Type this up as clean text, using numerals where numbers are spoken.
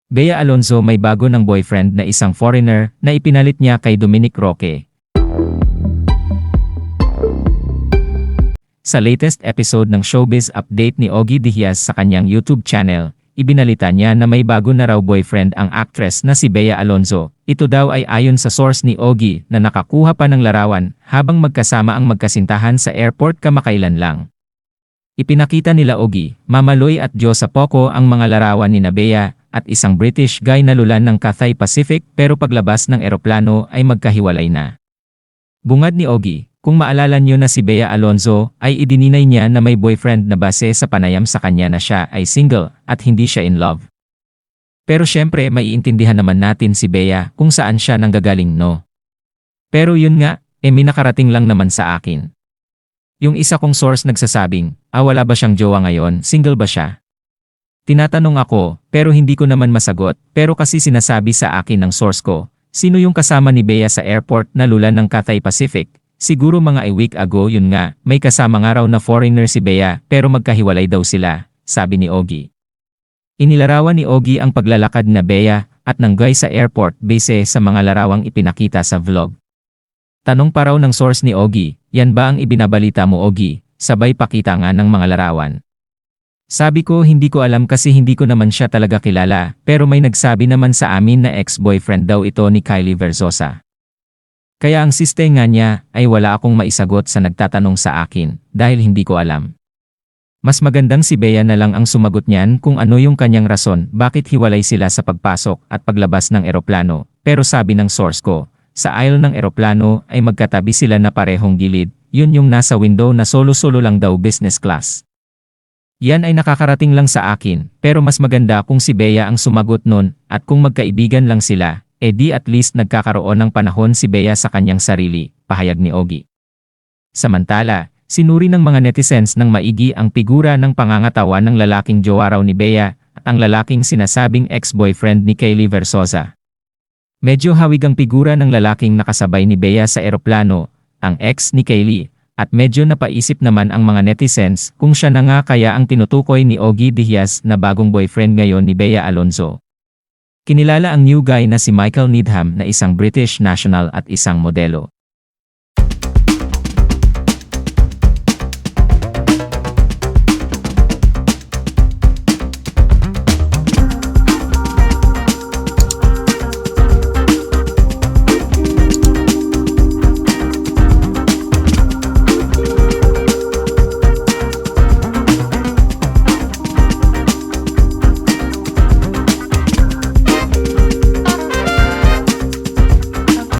Bea Alonzo may bago ng boyfriend na isang foreigner na ipinalit niya kay Dominic Roque. Sa latest episode ng Showbiz Update ni Ogie Diaz sa kanyang YouTube channel, ibinalita niya na may bago na raw boyfriend ang actress na si Bea Alonzo. Ito daw ay ayon sa source ni Ogie na nakakuha pa ng larawan habang magkasama ang magkasintahan sa airport kamakailan lang. Ipinakita nila Ogie, Mama Loy at Diyos sa Poco ang mga larawan ni Bea at isang British guy na lulan ng Cathay Pacific pero paglabas ng eroplano ay magkahiwalay na. Bungad ni Ogie, kung maalala niyo na si Bea Alonzo ay idininay niya na may boyfriend na base sa panayam sa kanya na siya ay single at hindi siya in love. Pero syempre maiintindihan naman natin si Bea kung saan siya nanggagaling no. Pero yun nga, may nakarating lang naman sa akin. Yung isa kong source nagsasabing, wala ba siyang jowa ngayon, single ba siya? Tinatanong ako, pero hindi ko naman masagot, pero kasi sinasabi sa akin ng source ko, sino yung kasama ni Bea sa airport na lulan ng Cathay Pacific? Siguro mga a week ago yun nga, may kasama nga raw na foreigner si Bea pero magkahiwalay daw sila, sabi ni Ogie. Inilarawan ni Ogie ang paglalakad na Bea at ng guy sa airport base sa mga larawang ipinakita sa vlog. Tanong pa raw ng source ni Ogie, yan ba ang ibinabalita mo Ogie? Sabay pakita nga ng mga larawan. Sabi ko hindi ko alam kasi hindi ko naman siya talaga kilala, pero may nagsabi naman sa amin na ex-boyfriend daw ito ni Kylie Verzosa. Kaya ang siste nga niya ay wala akong maisagot sa nagtatanong sa akin dahil hindi ko alam. Mas magandang si Bea na lang ang sumagot niyan kung ano yung kanyang rason bakit hiwalay sila sa pagpasok at paglabas ng eroplano, pero sabi ng source ko, sa aisle ng eroplano ay magkatabi sila na parehong gilid, yun yung nasa window na solo-solo lang daw business class. Yan ay nakakarating lang sa akin, pero mas maganda kung si Bea ang sumagot nun at kung magkaibigan lang sila, di at least nagkakaroon ng panahon si Bea sa kanyang sarili, pahayag ni Ogie. Samantala, sinuri ng mga netizens ng maigi ang figura ng pangangatawan ng lalaking jowa raw ni Bea at ang lalaking sinasabing ex-boyfriend ni Kylie Verzosa. Medyo hawig ang figura ng lalaking nakasabay ni Bea sa eroplano, ang ex ni Kylie. At medyo napaisip naman ang mga netizens kung siya na nga kaya ang tinutukoy ni Ogie Diaz na bagong boyfriend ngayon ni Bea Alonzo. Kinilala ang new guy na si Michael Needham na isang British national at isang modelo.